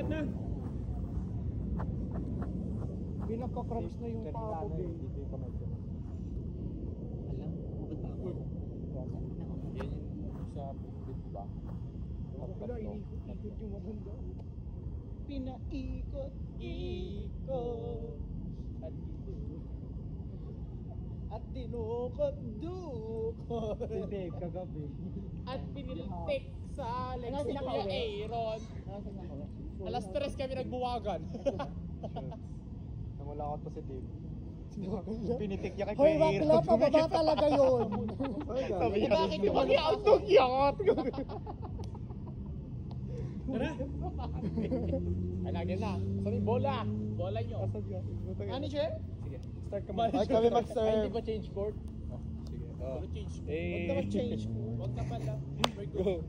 Lahat na. Pinagka-cramps na yung paa ko, babe. Dito yung kamay ko. Alam, bukod pa ako. Yan yung sa bit ba? Wala, inikot yung matanda. Pinaikot, ikot. At dinukot-dukot. Si Dave kagabi. At piniltik sa legs ni Kuya Aaron. Alas 3 kami nagbuwagan. Namulakot pa si Dave. Pinitik niya kay Hoy, Kuya bakla, pababa talaga yun. Sabi niya, Bakit yung mag-out ng yakot? Tara! Ay, lagyan na. Sabi, bola! Bola nyo. Ano, Che? Sige. Start ka mo. Ay, kami mag-serve. Ay, hindi ba change court? Sige. Wala change court. Eh. Huwag naman change court. Huwag na pala. We're Go. good.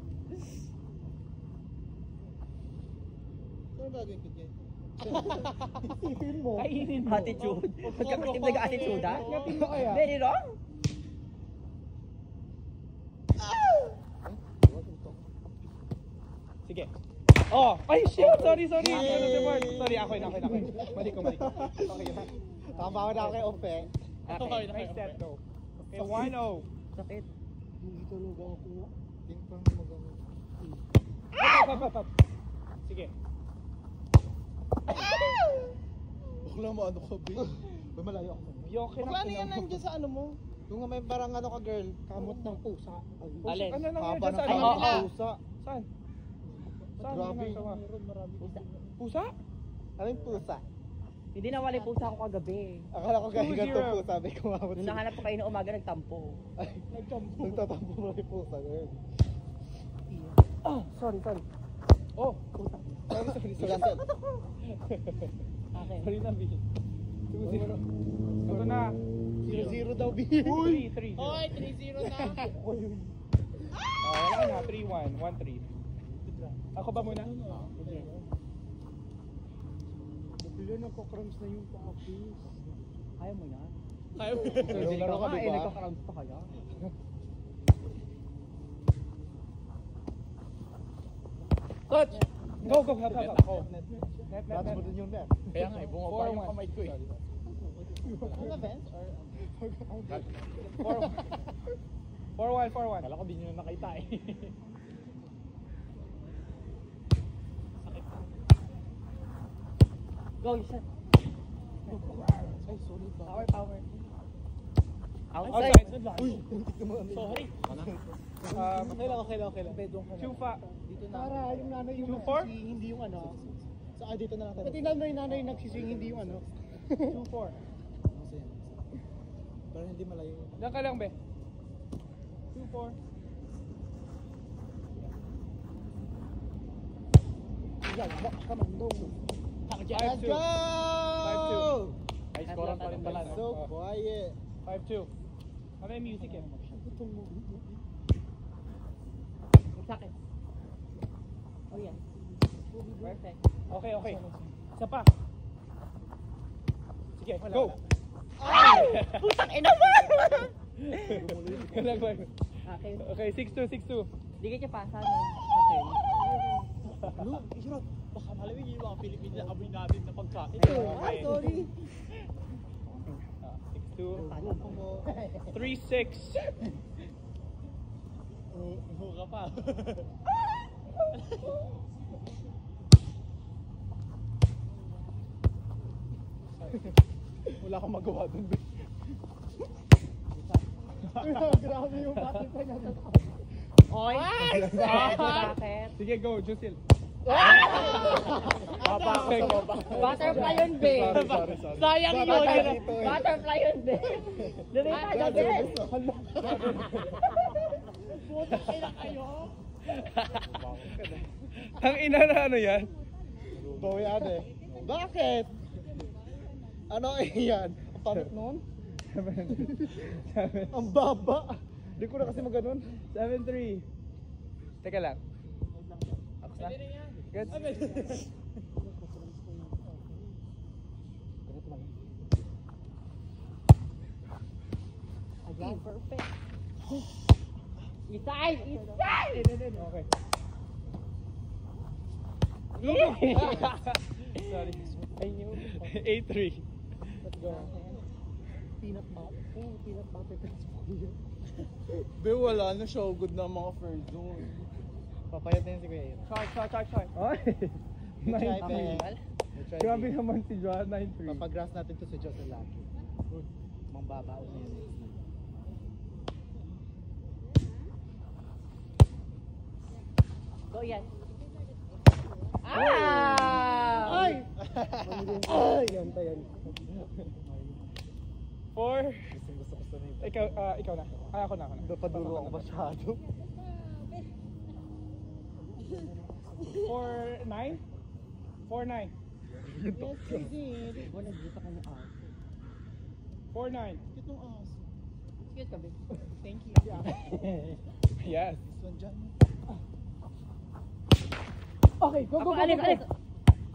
Ano ba gagawin ko dyan? Isipin mo. Kainin mo. Attitude. Magkakatim nag-attitude, ha? Yatin mo kaya. Very wrong. Sige. Oh! Ay, shit! Sorry. Sorry, ako yun. Mali ko. Okay na. Tama ko na ako kay Ope. Okay, Nice set, go. Okay, 1-0. Sakit. Hindi talaga ako. Ting pang magawa. Up. Sige. Bakla mo, ano ka, babe? May malayo ako. Yoke na. Ano yan nandiyan sa ano mo? Yung nga may parang ano ka, girl. Kamot ng pusa. Alin? Ano lang yun? Haba ng Saan? kamot ng Ay, pusa. Saan? Saan? Grabe. Pusa? Ano yung pusa? Hindi nawali pusa ako kagabi. Akala ko kaya 2-0. ganito pusa. May kumamot Nung nahanap ko kayo ng umaga, nagtampo. Ay, nagtatampo mo yung pusa, girl. Sorry. Oh! Sorry. Gasel. Akin. Sorry na, B. 2-0. Ito na. 0-0 daw, B. 3-3. Hoy, 3-0 na. Wala ka na. 3-1. 1-3. Ako ba muna? Bilo, nagko-cramps na yung paa-face. Kaya mo yan. Kaya mo. Laro ka, diba? Nagkakaround pa kaya. Touch! Go! Hap. Ako. Net. Touch mo dun yung net. Kaya nga, bumaba yung kamay ko eh. Ano, Vince? 4-1. Kala ko di nyo na nakita eh. Go, you shot. Ay, solid ba? Power. Outside. Outside. Uy, puntik naman. Sorry. Okay lang. Bedong ka na. Chufa. Dito na. Para yung nanay yung 2-4? nagsising, hindi yung ano. Saka dito na lang tayo. Pati nanay yung nagsising, hindi yung ano. 2-4. Para hindi malayo. Diyan ka lang, be. 2-4. Yan, box ka man daw. Let's 5-2. go! 5-2. Ay, scorean pa rin pala, no? So quiet. 5-2. Ano yung music eh? Sakit. Oh, yeah. Perfect. Okay. Isa pa. Sige, Wala, go! wala. Ay! Putang ina mo! Galang ba? Akin. Okay, 6-2. Di ka pasa, no? Akin. Look, hirap. Baka malawin yung mga Pilipino na amoy natin na pagkain. Ay, sorry. 6-2. 3-6. Buka pa. Wala akong magawa dun, be. Grabe yung battle pa niya. Oy! Bakit? Sige, go, Jusil. Butterfly yun, be. Sorry. Sayang yun. Butterfly yun, be. Lumita ka, be. Puta kayo kayo. Ang ina na ano yan? Bawi ate. Bakit? Ano yan? Ang pangit nun? 7. Ang baba. Di ko na kasi maganon. 7-3. Teka lang. Ako na? Good? Again, perfect. Isay! Okay. Sorry. I knew. 8-3. Let's go. Peanut butter. Peanut butter transfer. Be, wala na siya. Good na mga first zone. Papayat na yun si Kuya. Char. Ay! Try, 9-3. Pe. Try, Grabe Pe. naman si Joan, 9-3. Papagrass natin to si Jose Lucky. Mang babao na yun. Go yan. Ah! Ay! Ay! Ganta yan. 4. Gusto ko sa name. Ikaw na. Ako na. Napaduro ako masyado. 4-9? 4-9. Wala dito ka niya. 4-9. Itong ass. Excuse ka, babe. Thank you. Yes. This one dyan. Okay, go. Alex.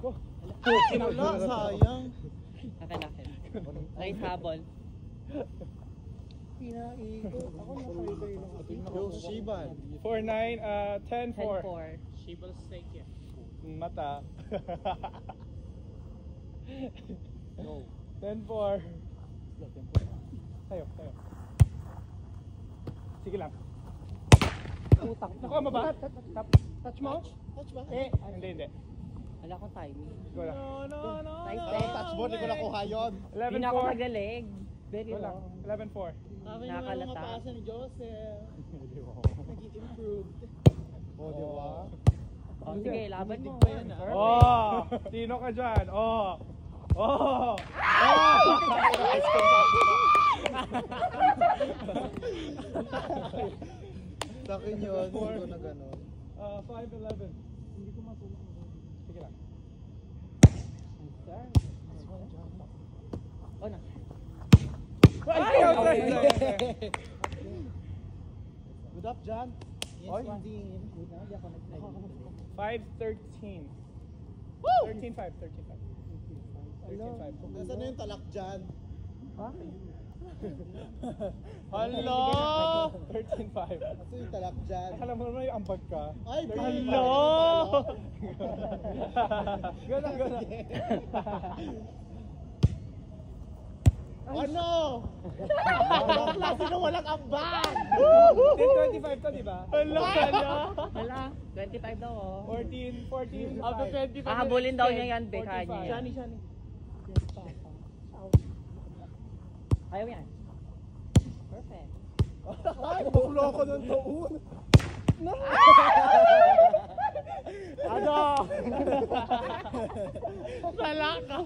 Go. Wala, sayang. Akin. Nice habol. Pinaikot. Ako nakaibay lang. Yo, Shiban. 4-9, 10-4. 10-4. Shibal steak yan. Mata. No. 10-4. Tayo. Sige lang. Utang. Naku, maba. Touch mo? Touch ba? Hindi. Wala akong timing. Go lang. No. Nice Ako touch mo, hindi ko nakuha yun. Hindi na ako 11-4. magaling. Very Go lang. long. 11-4. Nakalata. ni Joseph. Naging improved. Oh, di ba? Oh, sige, laban mo. Oh! Sino ka dyan? Oh! Sa akin yun, hindi ko na gano'n. 5-11. Hindi ko matulog. Sige lang. Oh, na. Ay! Good up, John. Yes, Oy. indeed. Good na, hindi ako nag-play. 5-13. 13-5. 13-5. Nasaan na yung talak dyan? Hala! 13-5. Nasaan yung talak dyan? Akala mo naman yung ambag ka. Ay, Hala! Gana. Ano? Ang klase na walang ambag! 10-25 to, di ba? Wala. 25 daw, oh. 14-5. After 25 Hahabulin daw niya yan, Be. Kaya niya yan. Shani. Ayaw yan. Perfect. Ay, bukulo ako ng taon. Ano? Salaka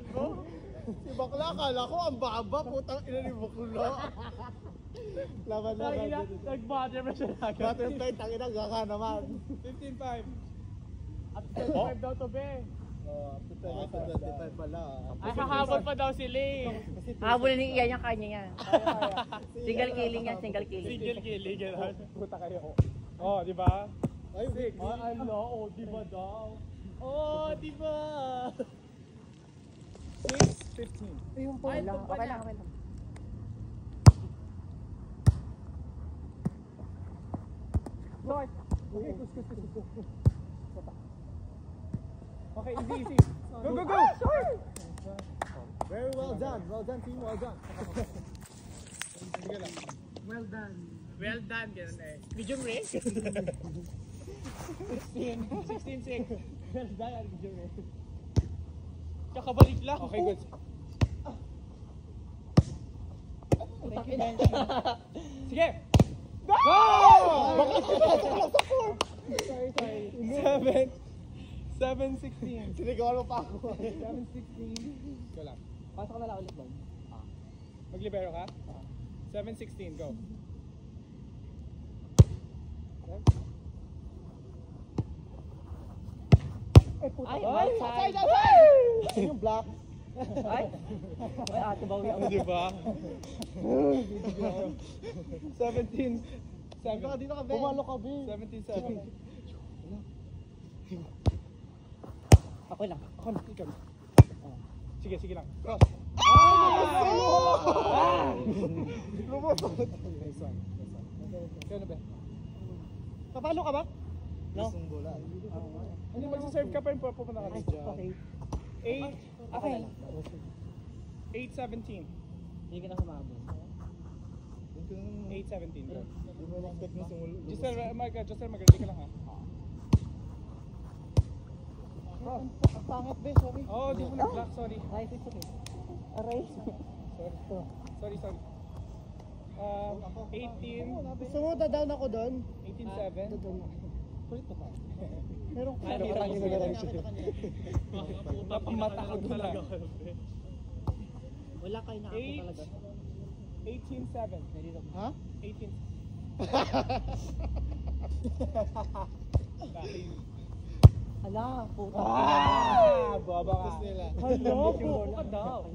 ako. Si Bakla, akala ko ang baba, putang ina ni Bakla. Laban. Nag-butter pa siya agad. Butterfly, tangina ka naman. 15-5. At 25 daw to, be. After 25 pala. Ay, hahabol pa daw si Lee. Hahabulin ni Ian yung kanya yan. Single killing yan, single killing. Single killing, gano'n. Puta kayo. Oh, di ba? Ay, Vic. Ano? Di ba daw? Di ba? 6-15. Ayun po. Okay lang. Lord. Okay, kus. Okay, easy. Go. Very well done. Well done, team. Well done. Sige lang. Well done, gano'n eh. Medium rare? 16-6. Well done, medium rare. Kakabalik lang. Okay, good. Sige! Go! Sorry. 7-16. Sinigawan mo pa ako. 7-16. Go lang. Pasok na lang ulit doon. Maglibero ka? 7-16, go. Ay, Ay! outside. Yung black. Ay, ate bawi ako. Di ba? 17. Dito ka, Ben. Pumalo ka, Ben. 17-7. Ako lang. Ikaw. Sige lang. Cross. Lumusot. Nice one. Ikaw na ba? Papalo ka ba? No? Gustong bola. Hindi, magsaserve ka pa rin pupunta ka rin dyan. Okay. 8, Okay. 8-17. Hindi ka na humabol. 8-17. Go. Hindi mo expect na sumulo. Giselle, magaling ka lang ha. Ang pangit be, sorry. Oh, di mo nag-block, sorry. Ay, it's okay. Aray. Sorry. 18. Gusto mo down ako doon? 18-7. Meron ka. Ay, Parang nakita lang ko siya. Napamata ko doon lang. Wala kayo na ako 8, talaga. 18-7. Ha? 18. Ala, puta. Baba ka. Tapos nila. Hello, po ka daw.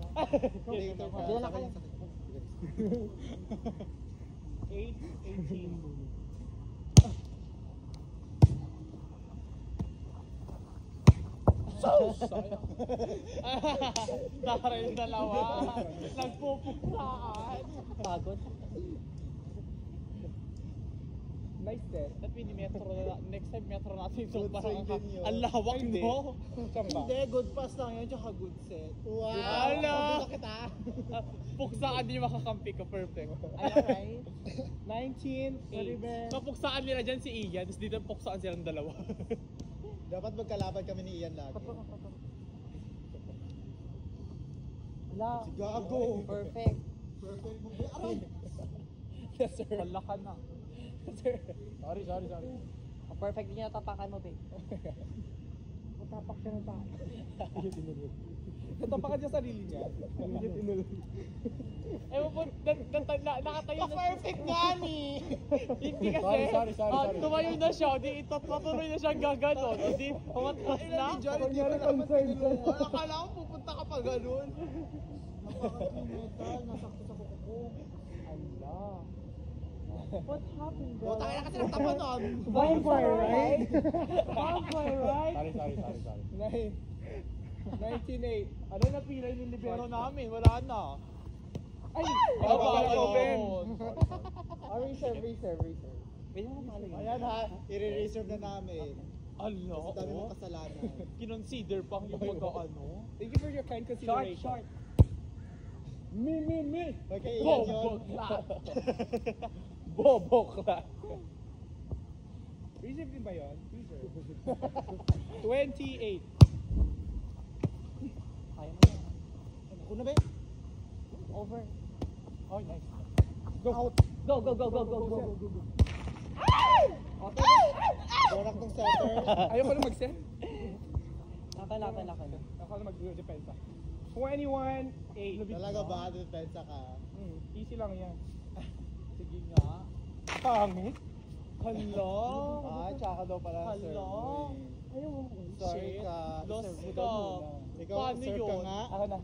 Diyan na kayo. 8-18. Sayang. Dahil yung dalawa. Nagpupuklaan. Pagod. Nice set. At metro na, next time metro natin ito Good parang save din yun. ang lawak Hindi. no? Saan ba? Hindi, good pass lang yun, tsaka good set. Wow! Ala! Sabi na kita. Puksaan di makakampi ka, perfect. Alright. 19-8. Mapuksaan nila dyan si Ian, tapos dito puksaan silang dalawa. Dapat magkalaban kami ni Ian lagi. Ala. Si Gago. Perfect. Perfect mo. Aray! Yes, sir. Wala ka na. Sir. Sorry. Ang perfect din yung natapakan mo, be. Matapak siya ng tayo. Natapakan niya sarili niya. Ewan po, nakatayo na. Perfect nga ni! Hindi kasi, Sorry. tumayo na siya, di patuloy na siyang gaganon, o di umatras na. Ilan ni Johnny, di ba naman tinulungan? Akala ko pupunta ka pa ganun. Napaka-metal, nasakto sa kuko ko. What happened, O, tayo na kasi nagtapa nun. Vampire, right? Vampire, right? Sorry. 19-8. Ano na pilay ni libero namin? Wala na. Ay! Baba, Open. Reserve. Pwede mo pala yun. Ayan ha, i-reserve na namin. Ano? Kasi dami mong kasalanan. Kinonsider pang yung pagka-ano. Thank you for your kind consideration. Short. Me. Huwag kay Ian yun. Bobokla. Reserve din ba yun? Reserve. 28. Kaya mo yan. Ako na ba? Over. Oh, nice. Go. Out. Go. Borak ng center. Ayoko na mag-set. Lakan. Ako na mag-depensa. 21-8. Talaga ba? Depensa ka. Easy lang yan. Sige nga. Pangit. Hello? Tsaka daw pala Hello? serve. Ayaw mo. Sorry Shit. ka. Lost Serve mo ka. daw muna. Ikaw, Paano serve ka yun? nga. Ako na.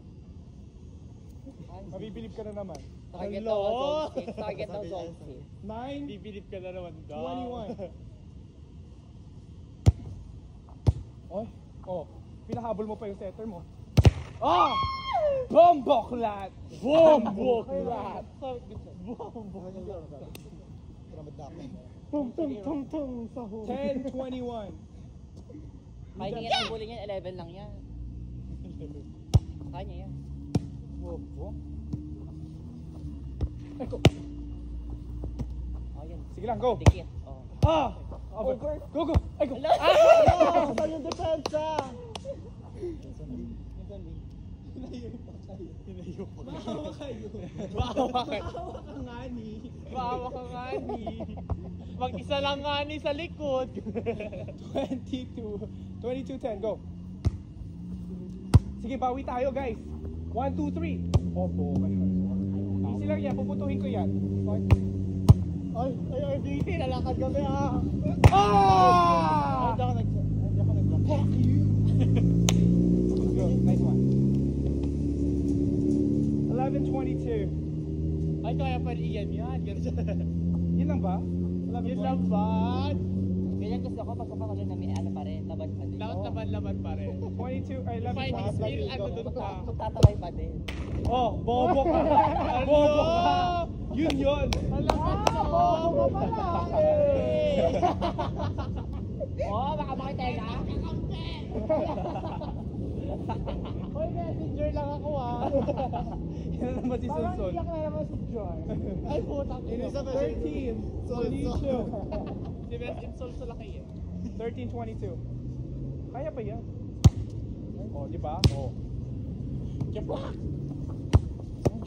Mabibilib ka na naman. Target Hello? daw zone 6. Target daw Sabi zone 6. 9, Bibilip ka na naman daw. 21. Oy. Oh. Pinahabol mo pa yung setter mo. Ah! Bomboklat! Bomboklat! Tung sa home. 10-21. Kaya niya yan. Ang bully niya 11 lang yan. Kaya niya yan. Oh, yan. Sige lang, go! Dikit. Oh. Ah! Over. Go! Ay, go! Saan yung depensa? Maawa ka nga ni. Mag-isa lang nga ni sa likod. 22-10, go! Sige, bawi tayo, guys. 1, 2, 3. Opo. Easy lang yan, puputuhin ko yan. Ay, RDT, lalakad kami ah. Ah! Hindi ako nag-block. Fuck you! Go, nice one. 11-22. Ay, kaya pa rin Ian yan. Yun lang ba? Yun lang ba? Ganyan gusto ko pagkapakalo na may ano pa rin. Laban pa din. Dapat laban pa rin. 22, ay 11. Fighting spirit, ano doon pa? Magtatalay pa din. Oh, bobo ka. Bobo ka. Yun. Alam ka na. Bobo ka pala. Oh, baka makitenga. Hoy, messenger lang ako ah. Yan naman si Sunsun. na naman si Joy. Ay, putang ina. Inisa ba? 13, 22. Si best insult sa laki eh. 13, 22. Kaya pa yan. Oh, di ba? Oh. Kipak!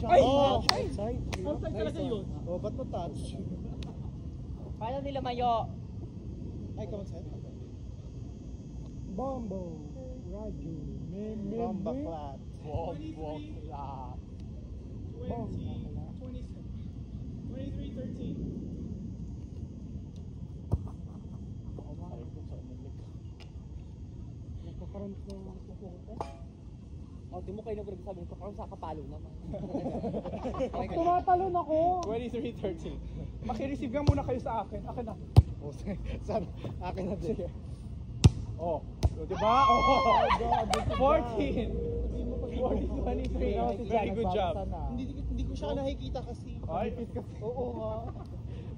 Ay! Oh, outside. Outside talaga yun. Oh, ba't mo touch? Paano nila mayo? Ay, come outside. Bombo. Raju. Bomba flat. Bombok lang. 23-13. Nagkakaroon ko ng pupunta. Oh, di mo kayo nagsabi ko kung sa kapalo naman. Tumatalon ako. 23-13. Maki-receive ka muna kayo sa akin. Akin na. Oh, saan? Akin na din. Oh. So, di ba? Oh. 14. 23. Very good job. Hindi ko siya nakikita kasi. Ay. Oo nga.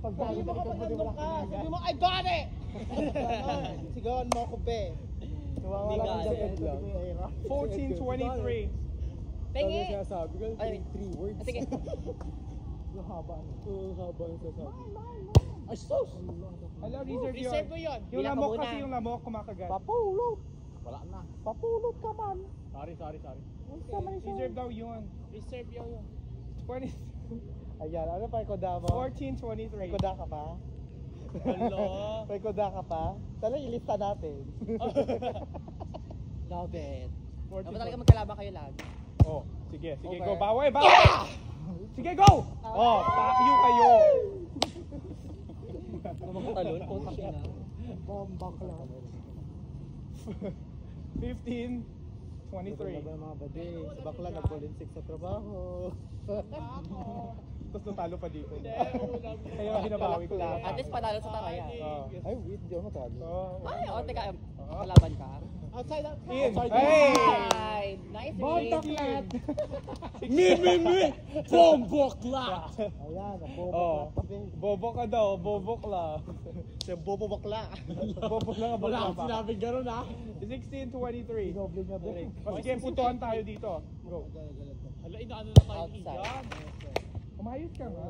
Pag sabi mo kapag nandun ka, sabi mo, I got it! Sigawan mo ako, be. Hindi ka. 14-23. Pengi! Sabi ko, Ay, 3 words. Sige. Yung haba yung sasabi. Ay, sus! Alam, reserve yun. Reserve mo yun. Yung Bilang ka lamok muna. kasi yung lamok kumakagat. Papulot! Wala na. Papulot ka man! Sorry. Reserve daw yun. Reserve yun. 20, Ayan, ano pa ikoda mo? 14-23. May koda ka pa? Hello. May koda ka pa? Tala, ilista natin. Love it. 14. Dapat talaga magkalaban kayo lagi. Oh, sige, Over. go. Baway! Sige, go! Oh, pakyu kayo. Talon, putang ina. Bombak lang. 15-23. Mga bade, sa bakla nag-polinsik sa trabaho. Tapos natalo pa dito. Hindi, ulam. Kaya binabawi ko lang. At least panalo sa taraya. Oh. Ay, wait, di ako matalo. Oh. Ay, o, teka, kalaban ka? Outside. In. Outside. Hey! Ay, nice Bontaklat. Me! Bomboklat. Ayan, ang bobo Oh. ka pa, be. Bobo ka daw, bobok la. Siya bobo bakla. Bobo lang ang Wala bakla akong pa. sinabing gano'n ah. 16-23. Inoble niya, be. O sige, putuhan tayo dito. Go. Hala, inaano na kayo Outside. yan. Umayos ka nga.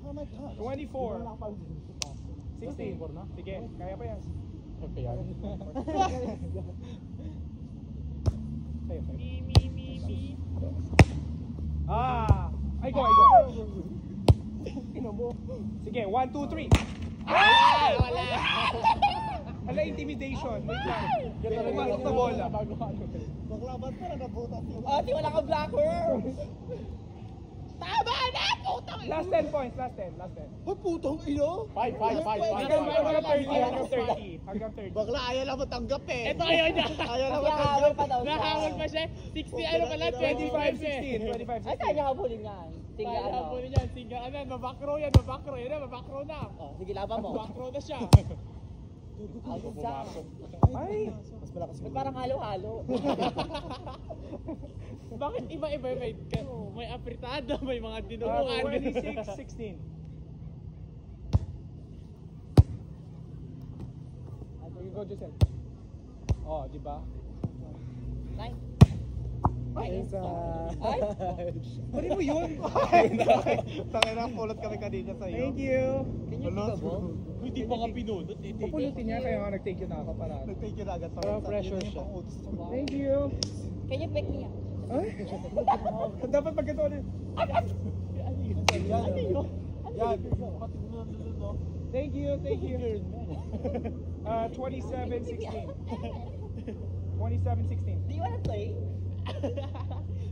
Oh my God. 24. 16. Sige, kaya pa yan. Sa'yo. Me. Ah! I go. Sige, 1, 2, 3. Wala. Hala, intimidation. Wait lang. Pumasok na bola. Bakla, ba't parang nabutas yun? Oh, di wala kang blocker! Tama na! Putang ina. Last 10 points, last 10. Ay, putang ino! Hanggang 30. Bakla, ayaw lang matanggap eh. Ito ayaw niya. Ayaw lang Nahabol matanggap. pa daw siya. Nahamon pa siya. 60 ano pala? 25 eh. 25-16. Ay, kaya niya habulin yan. Sige, Kaya ano. habulin yan. Singa ano. Mabakro yan. Mabakro na. Oh, sige, laban mo. Mabakro na siya. Out siya. Ay! Mas malakas Ba't parang halo-halo? Bakit iba-iba may apritado, may mga dinuguan. 26-16. Sige, go, Giselle. Oh, di ba? Nice. Ay, Ay! Pwede mo yun? Tangin na, pulot kami kanina sa'yo. Thank you. Can you pick a ball? Hindi pa ka pinunod. Pupulutin niya, kaya nga nag-thank you na ako para. Nag-take you na agad. Parang pressure Yun yung siya. pang-utos. Thank you. Can you pick me up? Ay? Dapat pagkito ulit. Yan. Thank you. 27-16. 27-16. Do you wanna play?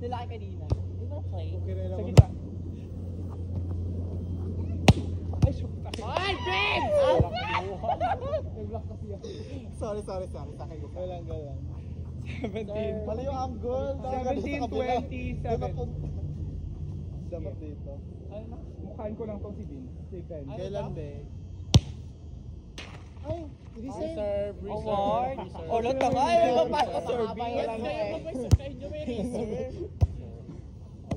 Nilaki kanina. Do you wanna play? Sa gitna. Ay, shoot. Ay, Ben! Sorry. Sa akin. Galang. 17. Pala yung angle. 17-27. Dapat dito. Mukhaan ko lang tong si Vin. Si Ben. Kailan, be? Ay, Reserve. Award. Ulot ka nga eh. Magpasok ka Yes, serving. kayo mag-reserve. Kayo nyo may reserve.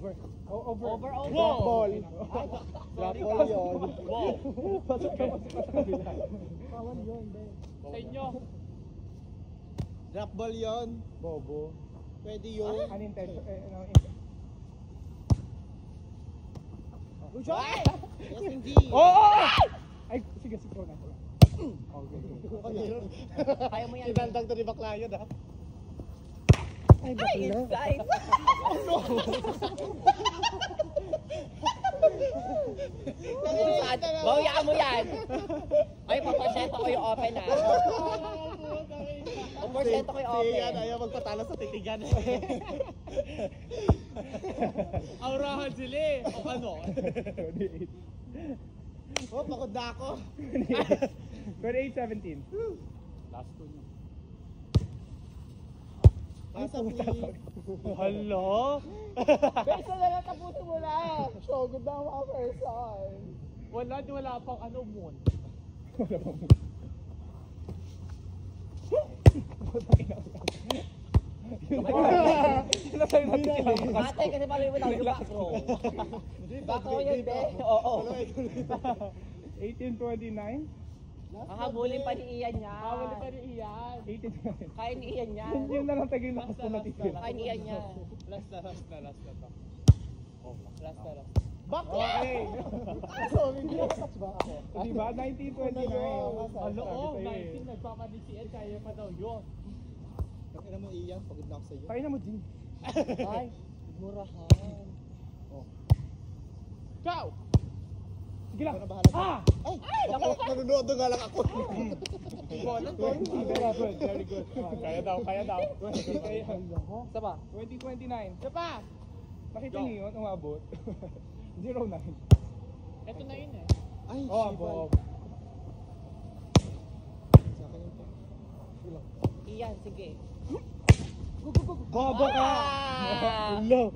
Over. Over. Over, over. Drop ball. Ay, Drop ball yun. Wow. Pasok ka sa kabila. Bawal yun, be. Sa inyo. Drop ball yun. Bobo. Pwede yun. Unintentional. Good shot! Yes, hindi. Oh! Ay, sige, sige na. Okay. Kaya mo yan. Inandang to ni Bakla yun, ha? Ay, Ay, guys. Bawian mo yan. Ay, papasyento ko yung open ha. Papasyento ko yung Si open. yan, ayaw magpatalo sa titigan. Aurahan sila eh. O ano? 28. Oh, pagod na ako. 28-17. Last two niya. Ay, sabi. Hello? Beso na lang, tapusin mo na. So, good na mga person. Wala pang ano moon. Wala pa mo. Sinasabi natin kailangan Ate, kasi pala mo lang yung back row. Back row yan, be. Oo. 18-29. Hahabulin pa ni Ian yan. Bawal pa rin iyan. 18-29. Kaya ni Ian yan. Yun na lang tayo yung lakas po natin. Kaya ni Ian yan. Last na to. Oh, last na. Okay. So, hindi ako touch ba ako? Diba? 19-29. Ano oh, Sabi sa'yo eh. 19 nagpapanisian, kaya pa daw yun. Pakina mo iyan, pagod na ako sa'yo. Kaya na mo din. Ay, murahan. Go! Sige lang. Ikaw na bahala. Ah! Ay! Ako, nanonood nga lang ako. Very good, very good. Kaya daw. Isa pa. 20-29. Isa pa! Nakita niyo yun, umabot. 0-9. Ito na yun eh. Ay, Oh, shibal. Bob. Sa akin yun to. Ian, sige. Bobo ka! Ah! Hello.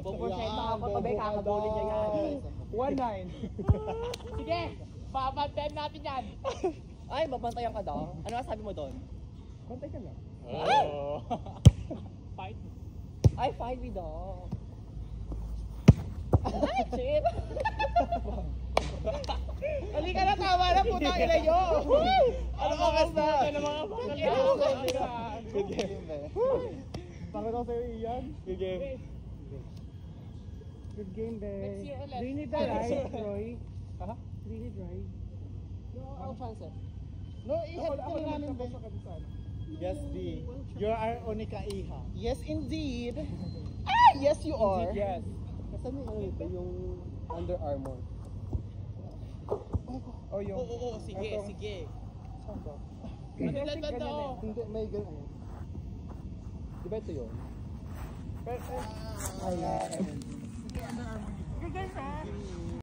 Puporsyento ka pa be, kakabulin niya yan. 1-9. Sige! Babantayan natin yan! Ay, babantayan ka daw. Ano ang sabi mo doon? Bantay ka lang. Oh. Fight. Ay, 5 daw. Ay, shit. Halika na, tama na, putang ina nyo! Ano oras na? Good game, be. Pagod ako sa'yo, Ian. Good game. Good game, be. Next year ulit. Do you need the ride, Roy? Ha? Do you need ride? Ang chance. No, i-help ko namin, be. Yes, D. You're our unika iha. Yes, indeed. Ah, yes, you are. Yes. Kasan yung Under Armour? Oh, yung... Oo, sige. Saan ba? Ano lang to? Hindi, may ganun. Di ba ito yun? Pero, Ay,